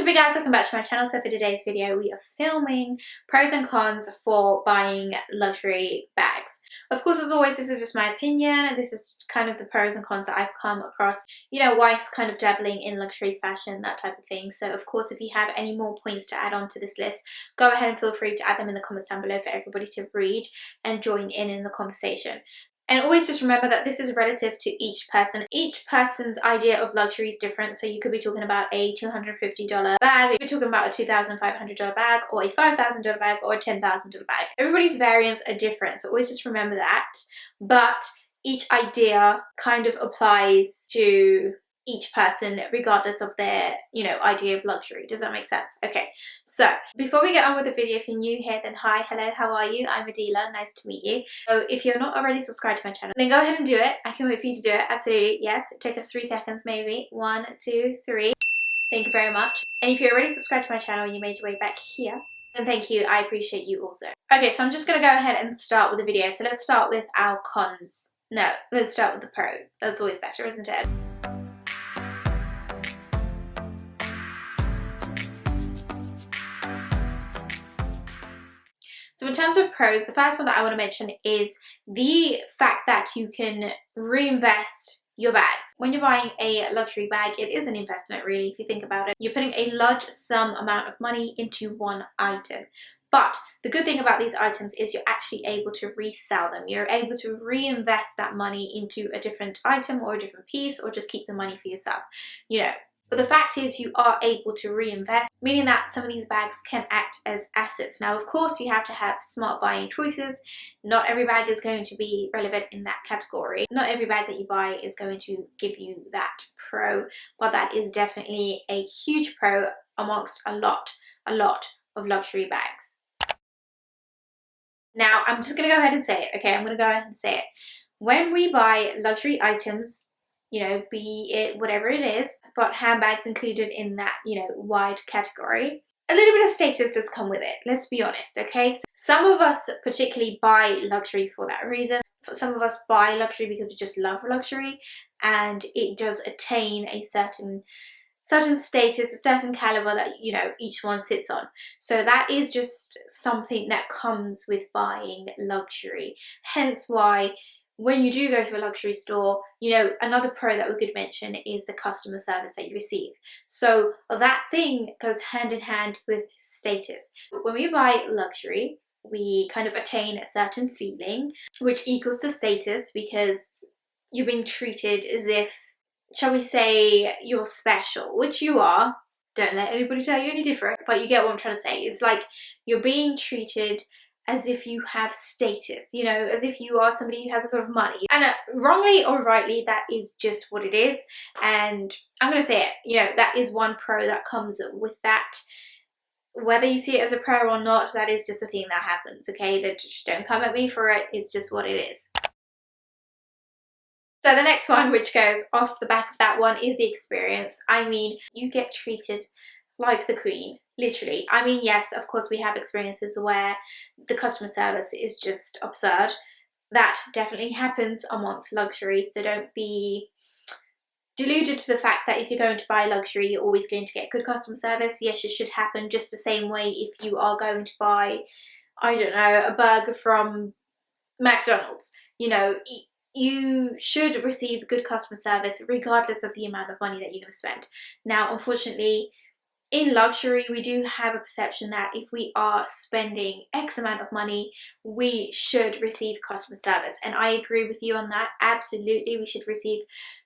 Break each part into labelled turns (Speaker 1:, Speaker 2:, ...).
Speaker 1: What's up you guys, welcome back to my channel. So for today's video we are filming pros and cons for buying luxury bags. Of course, as always, this is just my opinion and this is kind of the pros and cons that I've come across, you know, whilst kind of dabbling in luxury fashion, that type of thing. So of course, if you have any more points to add on to this list, go ahead and feel free to add them in the comments down below for everybody to read and join in the conversation. And always just remember that this is relative to each person. Each person's idea of luxury is different. So you could be talking about a $250 bag, you could be talking about a $2,500 bag, or a $5,000 bag, or a $10,000 bag. Everybody's variants are different, so always just remember that. But each idea kind of applies to each person regardless of their, you know, idea of luxury. Does that make sense? Okay, so before we get on with the video, if you're new here, then hi, hello, how are you? I'm Adila, nice to meet you. So if you're not already subscribed to my channel, then go ahead and do it. I can wait for you to do it, absolutely, yes. Take us 3 seconds maybe. 1, 2, 3. Thank you very much. And if you're already subscribed to my channel and you made your way back here, then thank you, I appreciate you also. Okay, so I'm just gonna go ahead and start with the video. So let's start with our cons. No, let's start with the pros. That's always better, isn't it? So in terms of pros, the first one that I want to mention is the fact that you can reinvest your bags. When you're buying a luxury bag, it is an investment really, if you think about it. You're putting a large sum amount of money into one item. But the good thing about these items is you're actually able to resell them. You're able to reinvest that money into a different item or a different piece, or just keep the money for yourself, you know. But the fact is you are able to reinvest, meaning that some of these bags can act as assets. Now, of course, you have to have smart buying choices. Not every bag is going to be relevant in that category. Not every bag that you buy is going to give you that pro, but that is definitely a huge pro amongst a lot of luxury bags. Now, I'm just going to go ahead and say it, okay? I'm going to go ahead and say it. When we buy luxury items, you know, be it whatever it is, but handbags included in that, you know, wide category, a little bit of status does come with it, let's be honest, okay? So some of us particularly buy luxury for that reason. Some of us buy luxury because we just love luxury and it does attain a certain status, a certain caliber that, you know, each one sits on. So that is just something that comes with buying luxury. Hence why when you do go to a luxury store, you know, another pro that we could mention is the customer service that you receive. So that thing goes hand in hand with status. When we buy luxury, we kind of attain a certain feeling, which equals to status, because you're being treated as if, shall we say, you're special, which you are. Don't let anybody tell you any different, but you get what I'm trying to say. It's like you're being treated as if you have status, you know, as if you are somebody who has a lot of money. And wrongly or rightly, that is just what it is. And I'm going to say it, you know, that is one pro that comes with that. Whether you see it as a pro or not, that is just a thing that happens, okay? Just don't come at me for it, it's just what it is. So the next one, which goes off the back of that one, is the experience. I mean, you get treated like the queen, literally. I mean, yes, of course we have experiences where the customer service is just absurd. That definitely happens amongst luxury, so don't be deluded to the fact that if you're going to buy luxury, you're always going to get good customer service. Yes, it should happen just the same way if you are going to buy, I don't know, a burger from McDonald's. You know, you should receive good customer service regardless of the amount of money that you're going to spend. Now, unfortunately, in luxury, we do have a perception that if we are spending X amount of money, we should receive customer service. And I agree with you on that. Absolutely, we should receive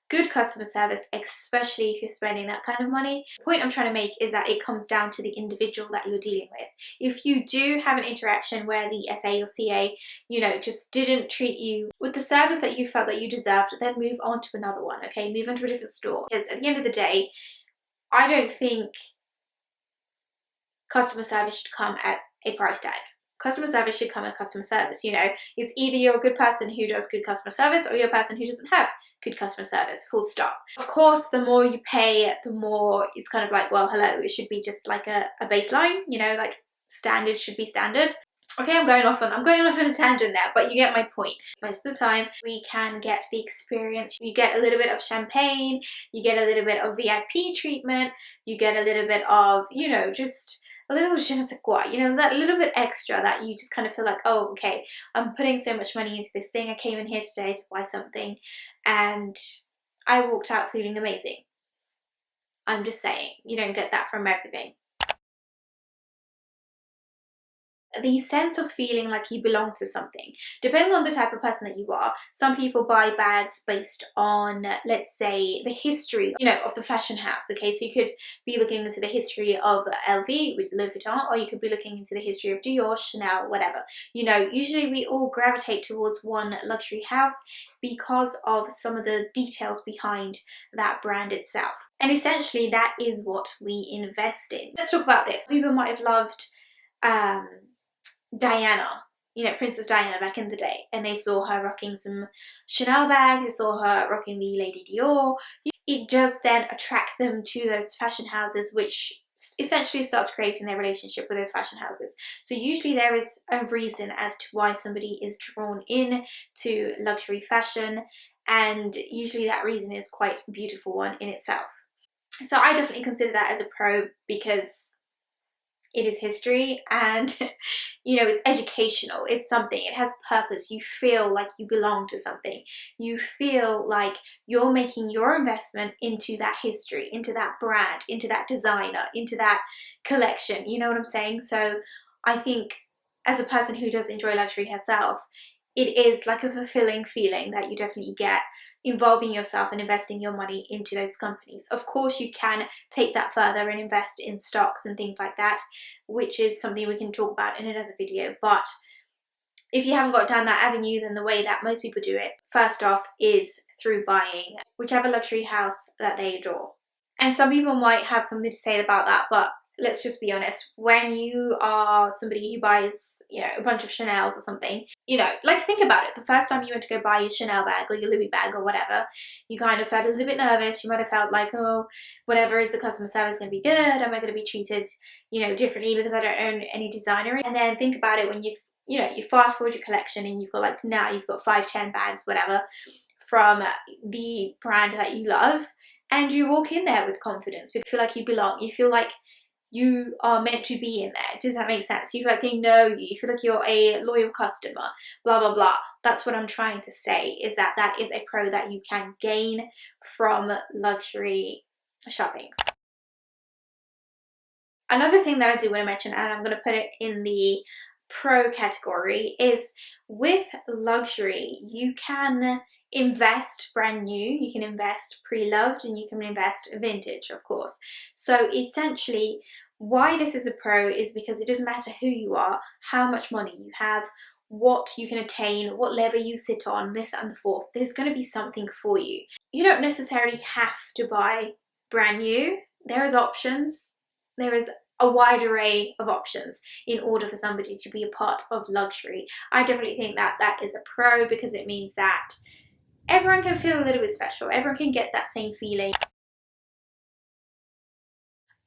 Speaker 1: good customer service, especially if you're spending that kind of money. The point I'm trying to make is that it comes down to the individual that you're dealing with. If you do have an interaction where the SA or CA, you know, just didn't treat you with the service that you felt that you deserved, then move on to another one, okay? Move on to a different store. Because at the end of the day, I don't think customer service should come at a price tag. Customer service should come at customer service, you know. It's either you're a good person who does good customer service or you're a person who doesn't have good customer service, full stop. Of course, the more you pay, the more it's kind of like, well, hello, it should be just like a baseline, you know, like standard should be standard. Okay, I'm going off on a tangent there, but you get my point. Most of the time, we can get the experience. You get a little bit of champagne, you get a little bit of VIP treatment, you get a little bit of, you know, just a little je ne sais quoi, you know, that little bit extra that you just kind of feel like, oh, okay, I'm putting so much money into this thing. I came in here today to buy something, and I walked out feeling amazing. I'm just saying, you don't get that from everything. The sense of feeling like you belong to something. Depending on the type of person that you are, some people buy bags based on, let's say, the history, you know, of the fashion house. Okay, so you could be looking into the history of LV with Louis Vuitton, or you could be looking into the history of Dior, Chanel, whatever. You know, usually we all gravitate towards one luxury house because of some of the details behind that brand itself. And essentially that is what we invest in. Let's talk about this. People might have loved Diana, you know, Princess Diana back in the day, and they saw her rocking some Chanel bags, they saw her rocking the Lady Dior. It just then attract them to those fashion houses, which essentially starts creating their relationship with those fashion houses. So usually there is a reason as to why somebody is drawn in to luxury fashion, and usually that reason is quite a beautiful one in itself. So I definitely consider that as a pro, because it is history, and you know, it's educational, it's something, it has purpose. You feel like you belong to something, you feel like you're making your investment into that history, into that brand, into that designer, into that collection, you know what I'm saying? So I think as a person who does enjoy luxury herself, it is like a fulfilling feeling that you definitely get involving yourself and investing your money into those companies. Of course, you can take that further and invest in stocks and things like that, which is something we can talk about in another video. But if you haven't got down that avenue, then the way that most people do it, first off, is through buying whichever luxury house that they adore. And some people might have something to say about that, but let's just be honest, when you are somebody who buys, you know, a bunch of Chanels or something, you know, like, think about it. The first time you went to go buy your Chanel bag or your Louis bag or whatever, you kind of felt a little bit nervous. You might have felt like, oh, whatever, is the customer service going to be good? Am I going to be treated, you know, differently because I don't own any designer? And then think about it when you've, you know, you fast forward your collection and you've got, like, now you've got 5-10 bags, whatever, from the brand that you love, and you walk in there with confidence. You feel like you belong. You feel like you are meant to be in there. Does that make sense? You feel like they know you. You feel like you're a loyal customer, blah, blah, blah. That's what I'm trying to say, is that that is a pro that you can gain from luxury shopping. Another thing that I do want to mention, and I'm going to put it in the pro category, is with luxury, you can invest brand new, you can invest pre-loved, and you can invest vintage, of course. So essentially, why this is a pro is because it doesn't matter who you are, how much money you have, what you can attain, what level you sit on, this and the fourth, there's going to be something for you. You don't necessarily have to buy brand new. There is options. There is a wide array of options in order for somebody to be a part of luxury. I definitely think that that is a pro, because it means that everyone can feel a little bit special. Everyone can get that same feeling.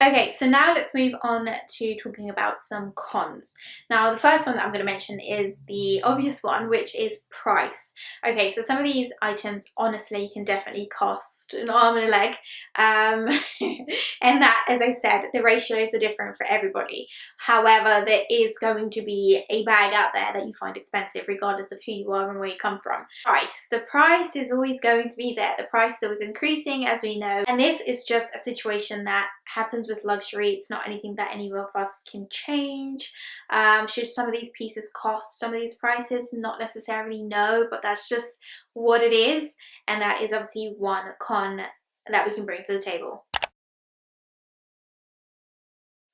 Speaker 1: Okay, so now let's move on to talking about some cons. Now, the first one that I'm going to mention is the obvious one, which is price. Okay, so some of these items, honestly, can definitely cost an arm and a leg. And that, as I said, the ratios are different for everybody. However, there is going to be a bag out there that you find expensive, regardless of who you are and where you come from. Price. The price is always going to be there. The price is always increasing, as we know. And this is just a situation that happens with luxury. It's not anything that any of us can change. Should some of these pieces cost some of these prices? Not necessarily, no, but that's just what it is, and that is obviously one con that we can bring to the table.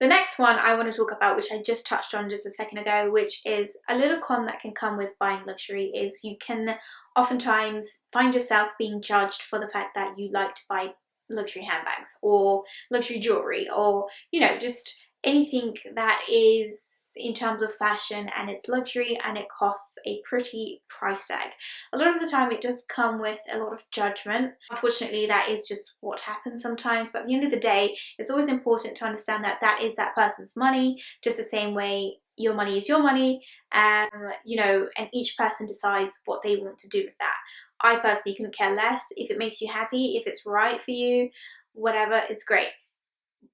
Speaker 1: The next one I want to talk about, which I just touched on just a second ago, which is a little con that can come with buying luxury, is you can oftentimes find yourself being judged for the fact that you like to buy luxury handbags or luxury jewelry, or, you know, just anything that is in terms of fashion and it's luxury and it costs a pretty price tag. A lot of the time it does come with a lot of judgment. Unfortunately, that is just what happens sometimes, but at the end of the day, it's always important to understand that that is that person's money, just the same way your money is your money, you know, and each person decides what they want to do with that. I personally couldn't care less. If it makes you happy, if it's right for you, whatever, it's great.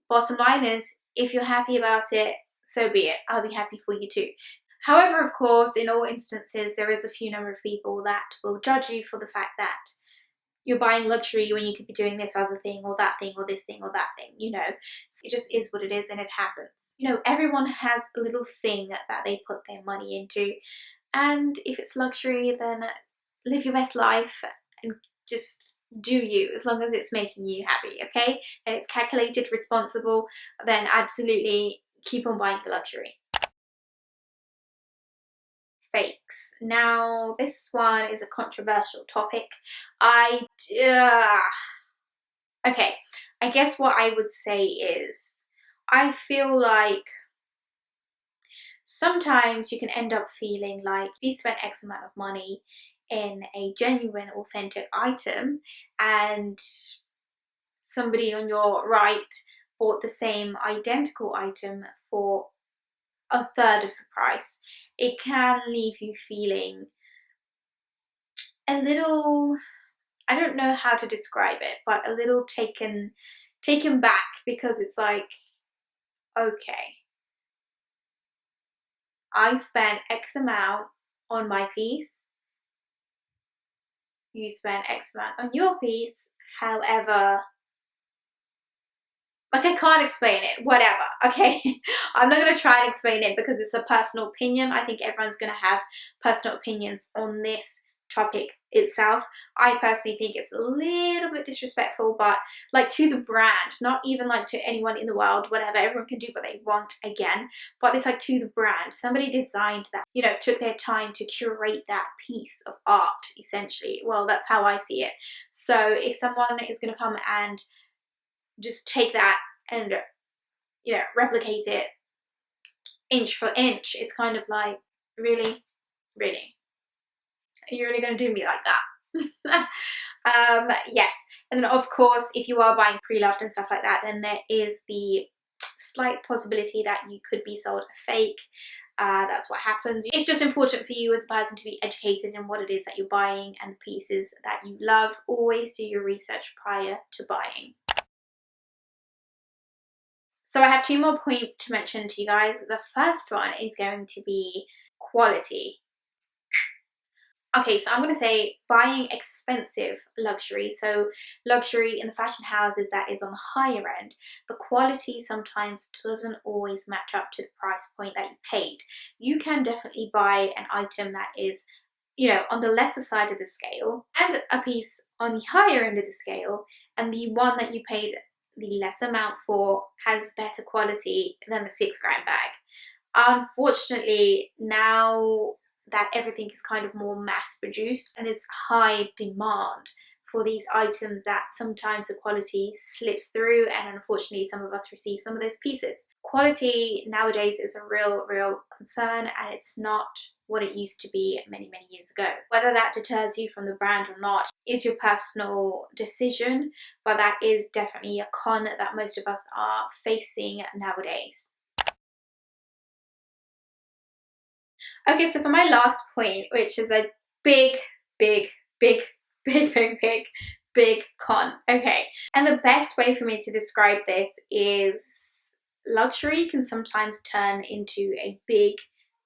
Speaker 1: Bottom line is, if you're happy about it, so be it. I'll be happy for you too. However, of course, in all instances, there is a few number of people that will judge you for the fact that you're buying luxury when you could be doing this other thing or that thing or this thing or that thing, you know. So it just is what it is and it happens. You know, everyone has a little thing that they put their money into, and if it's luxury, then live your best life and just do you, as long as it's making you happy, okay? And it's calculated, responsible, then absolutely keep on buying the luxury. Fakes. Now, this one is a controversial topic. Okay, I guess what I would say is, I feel like sometimes you can end up feeling like you spent X amount of money in a genuine, authentic item and somebody on your right bought the same identical item for a third of the price. It can leave you feeling a little, I don't know how to describe it, but a little taken back, because it's like, okay, I spent X amount on my piece, you spent X amount on your piece, however, like, I can't explain it, whatever, okay? I'm not going to try and explain it because it's a personal opinion. I think everyone's going to have personal opinions on this topic itself. I personally think it's a little bit disrespectful, but like to the brand, not even like to anyone in the world, whatever, everyone can do what they want again, but it's like to the brand. Somebody designed that, you know, took their time to curate that piece of art, essentially. Well, that's how I see it. So if someone is going to come and just take that and, you know, replicate it inch for inch, it's kind of like, really? Really? Are you really going to do me like that? Yes. And then of course, if you are buying pre-loved and stuff like that, then there is the slight possibility that you could be sold a fake. That's what happens. It's just important for you as a person to be educated in what it is that you're buying and the pieces that you love. Always do your research prior to buying. So I have two more points to mention to you guys. The first one is going to be quality. Okay, so I'm going to say buying expensive luxury, so luxury in the fashion houses that is on the higher end, the quality sometimes doesn't always match up to the price point that you paid. You can definitely buy an item that is, you know, on the lesser side of the scale, and a piece on the higher end of the scale, and the one that you paid the less amount for has better quality than the £6 bag. Unfortunately, now that everything is kind of more mass produced and there's high demand for these items, that sometimes the quality slips through, and unfortunately some of us receive some of those pieces. Quality nowadays is a real concern, and it's not what it used to be many years ago. Whether that deters you from the brand or not is your personal decision, but that is definitely a con that most of us are facing nowadays. Okay, so for my last point, which is a big con, okay, and the best way for me to describe this is luxury can sometimes turn into a big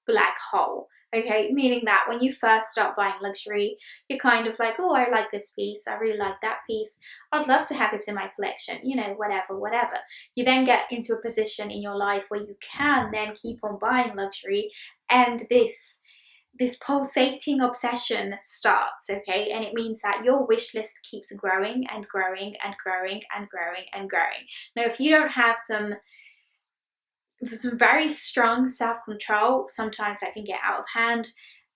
Speaker 1: black hole. Okay, meaning that when you first start buying luxury, you're kind of like, oh, I like this piece, I really like that piece, I'd love to have this in my collection, you know, whatever. You then get into a position in your life where you can then keep on buying luxury, and this pulsating obsession starts, okay? And it means that your wish list keeps growing and growing and growing and growing and growing. Now, if you don't have some very strong self-control, sometimes that can get out of hand,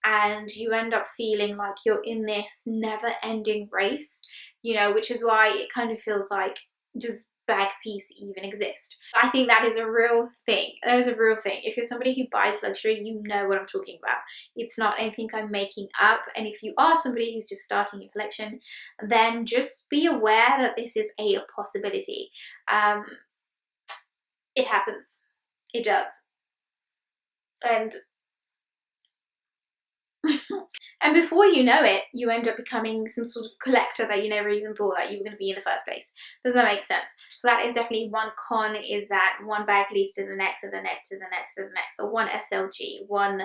Speaker 1: and you end up feeling like you're in this never-ending race, you know, which is why it kind of feels like, does bag piece even exist? I think that is a real thing. That is a real thing. If you're somebody who buys luxury, you know what I'm talking about. It's not anything I'm making up. And if you are somebody who's just starting a collection, then just be aware that this is a possibility. It happens. It does. And and before you know it, you end up becoming some sort of collector that you never even thought that you were going to be in the first place. Does that make sense? So that is definitely one con, is that one bag leads to the next, and the next, to the next, to the next. Or one SLG, one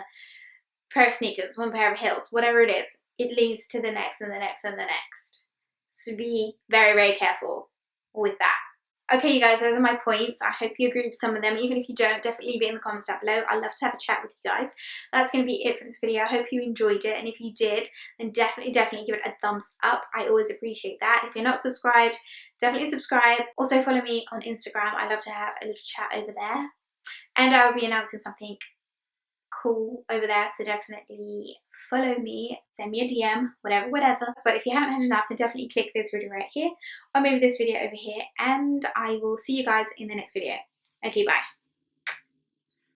Speaker 1: pair of sneakers, one pair of heels, whatever it is, it leads to the next, and the next, and the next. So be very, very careful with that. Okay, you guys, those are my points. I hope you agree with some of them. Even if you don't, definitely leave it in the comments down below. I'd love to have a chat with you guys. That's going to be it for this video. I hope you enjoyed it. And if you did, then definitely give it a thumbs up. I always appreciate that. If you're not subscribed, definitely subscribe. Also follow me on Instagram. I love to have a little chat over there. And I will be announcing something cool over there, so definitely follow me, send me a DM, whatever. But if you haven't had enough, then definitely click this video right here, or maybe this video over here, and I will see you guys in the next video. Okay, bye.